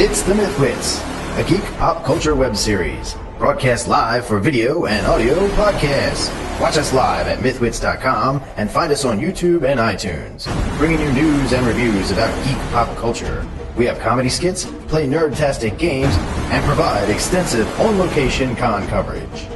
It's the MythWits, a geek pop culture web series, broadcast live for video and audio podcasts. Watch us live at MythWits.com and find us on YouTube and iTunes, bringing you news and reviews about geek pop culture. We have comedy skits, play nerd-tastic games, and provide extensive on-location con coverage.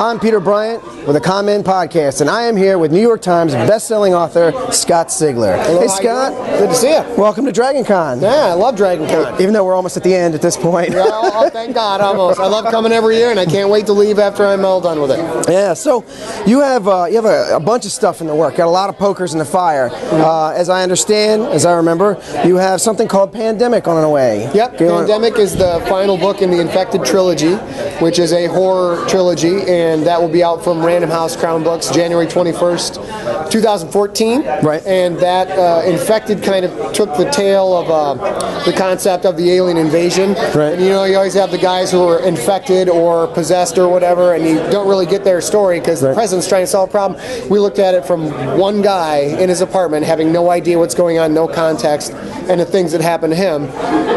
I'm Peter Bryant with the ConMen PodCast, and I am here with New York Times best-selling author Scott Sigler. Hello, hey, Scott. Good to see you. Welcome to DragonCon. Yeah, I love DragonCon. Even though we're almost at the end at this point. Yeah, oh, thank God, almost. I love coming every year, and I can't wait to leave after I'm all done with it. Yeah, so you have a bunch of stuff in the work. Got a lot of pokers in the fire. As I understand, as I remember, you have something called Pandemic on the way. Yep, Pandemic is the final book in the Infected trilogy, which is a horror trilogy, and that will be out from Random House Crown Books January 21st, 2014. Right. And that Infected kind of took the tale of the concept of the alien invasion. Right. And you know, you always have the guys who are infected or possessed or whatever, and you don't really get their story because the president's trying to solve a problem. We looked at it from one guy in his apartment having no idea what's going on, no context, and the things that happened to him.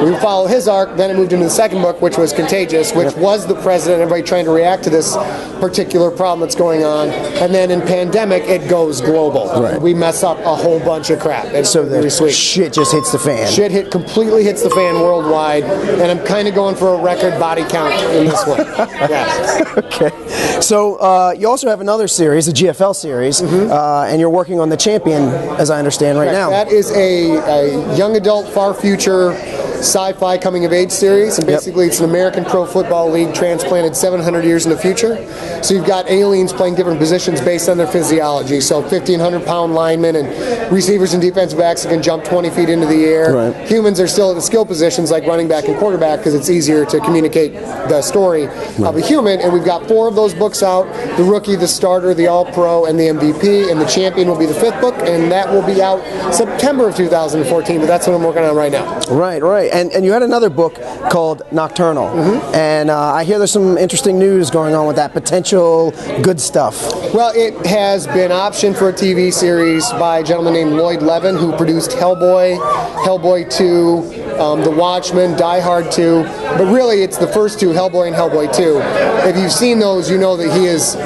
We follow his arc, then it moved into the second book, which was Contagious, which was the president, everybody trying to react to this particular problem that's going on. And then in Pandemic, it goes global. Right. We mess up a whole bunch of crap. It's So really sweet. shit just hits the fan. Shit completely hits the fan worldwide, and I'm kind of going for a record body count in this one. Yeah. Okay. So you also have another series, a GFL series, and you're working on The Champion, as I understand, right now. That is a young adult, far future sci-fi coming-of-age series, and basically it's an American Pro Football League transplanted 700 years in the future. So you've got aliens playing different positions based on their physiology. So 1,500-pound linemen and receivers and defensive backs that can jump 20 feet into the air. Right. Humans are still at the skill positions like running back and quarterback because it's easier to communicate the story of a human. And we've got 4 of those books out: the Rookie, the Starter, the All-Pro, and the MVP. And the Champion will be the 5th book, and that will be out September of 2014. But that's what I'm working on right now. Right. And you had another book called Nocturnal, and I hear there's some interesting news going on with that, potential good stuff. Well, it has been optioned for a TV series by a gentleman named Lloyd Levin, who produced Hellboy, Hellboy 2, The Watchmen, Die Hard 2, but really it's the first 2, Hellboy and Hellboy 2. If you've seen those, you know that he is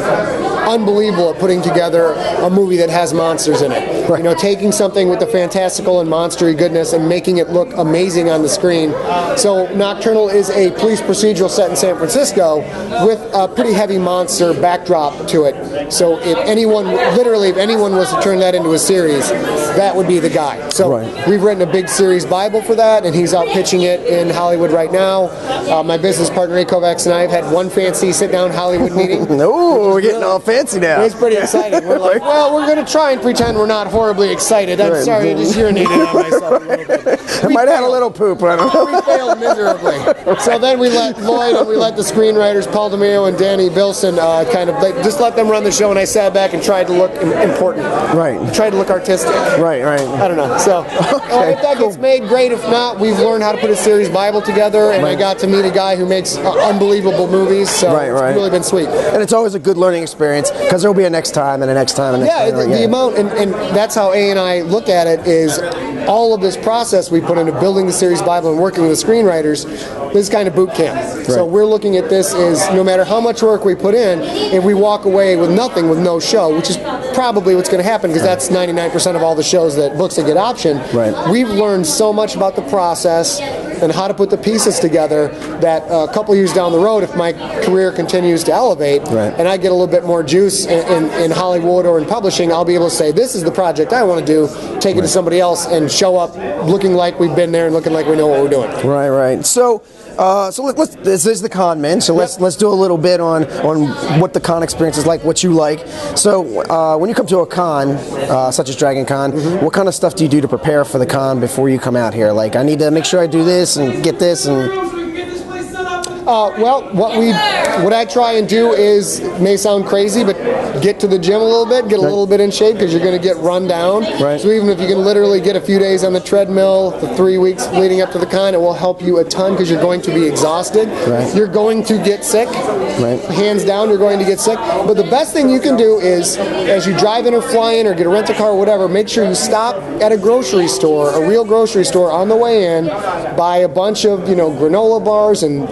unbelievable at putting together a movie that has monsters in it. Right. You know, taking something with the fantastical and monstery goodness and making it look amazing on the screen. So Nocturnal is a police procedural set in San Francisco with a pretty heavy monster backdrop to it. So if anyone was to turn that into a series, that would be the guy. So we've written a big series Bible for that, and he's out pitching it in Hollywood right now. My business partner, Ray Kovacs, and I have had one fancy sit-down Hollywood meeting. No, we're getting all fancy now. It's pretty exciting. We're like, well, we're going to try and pretend we're not horribly excited. I'm sorry, I just urinated on myself a little bit. I might have had a little poop. I don't know. We failed miserably. So then we let Lloyd and we let the screenwriters, Paul DeMeo and Danny Bilson, just let them run the show, and I sat back and tried to look important. Right. Tried to look artistic. Right. I don't know. So if that gets made, great. If not, we've learned how to put a series Bible together, and I got to meet a guy who makes unbelievable movies. So it's really been sweet. And it's always a good learning experience because there will be a next time and a next time and a next time. The amount, and that's how A and I look at it, is all of this process we put into building the series Bible and working with the screenwriters. This is kind of boot camp. Right. So we're looking at this as no matter how much work we put in, if we walk away with nothing, with no show, which is probably what's going to happen because that's 99% of all the shows books that get optioned. Right. We've learned so much about the process and how to put the pieces together that a couple years down the road, if my career continues to elevate and I get a little bit more juice in Hollywood or in publishing, I'll be able to say, this is the project I want to do, take it to somebody else and show up looking like we've been there and looking like we know what we're doing. Right. So let's. This is the ConMen. So let's do a little bit on what the con experience is like, what you like. So when you come to a con such as DragonCon, what kind of stuff do you do to prepare for the con before you come out here? Like, I need to make sure I do this and get this and. Well, what I try and do is, it may sound crazy, but get to the gym a little bit, get a little bit in shape, because you're going to get run down. Right. So even if you can literally get a few days on the treadmill, the 3 weeks leading up to the con, it will help you a ton because you're going to be exhausted. Right. You're going to get sick. Right. Hands down, you're going to get sick. But the best thing you can do is, as you drive in or fly in or get a rental car or whatever, make sure you stop at a grocery store, a real grocery store on the way in, buy a bunch of granola bars and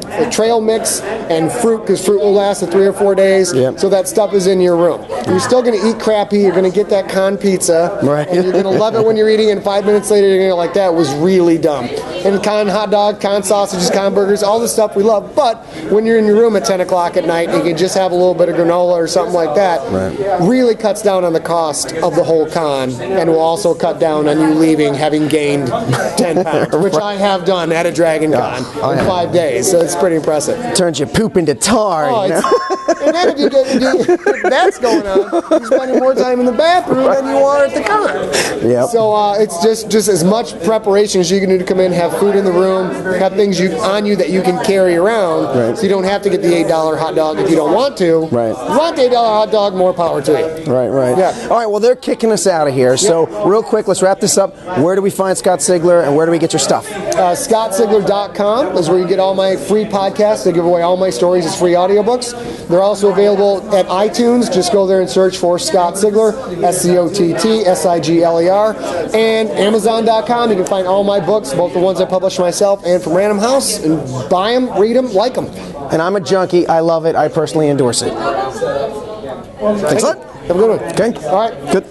a trail mix and fruit, because fruit will last 3 or 4 days. Yep. So that stuff is in your room. You're still going to eat crappy. You're going to get that con pizza. Right. And you're going to love it when you're eating, and 5 minutes later you're going to like, that was really dumb. And con hot dog, con sausages, con burgers, all the stuff we love. But when you're in your room at 10 o'clock at night, you can just have a little bit of granola or something like that. Right. Really cuts down on the cost of the whole con, and will also cut down on you leaving having gained 10 pounds, which I have done at a Dragon Con in 5 days. So it's pretty impressive. Turns your poop into tar. Oh, you know? and then if that's going on, you're spending more time in the bathroom than you are at the con. Yep. So it's just as much preparation as you can do to come in, have food in the room, have things on you that you can carry around, right. so you don't have to get the $8 hot dog if you don't want to. Right. If you want the $8 hot dog, more power to you. Right. Yeah. All right, well, they're kicking us out of here. So real quick, let's wrap this up. Where do we find Scott Sigler, and where do we get your stuff? ScottSigler.com is where you get all my free podcasts. I give away all my stories as free audiobooks. They're also available at iTunes. Just go there and search for Scott Sigler, SCOTTSIGLER, and Amazon.com. You can find all my books, both the ones I publish myself and from Random House, and buy them, read them, like them. And I'm a junkie. I love it. I personally endorse it. Thanks a lot. Have a good one. Okay. All right. Good.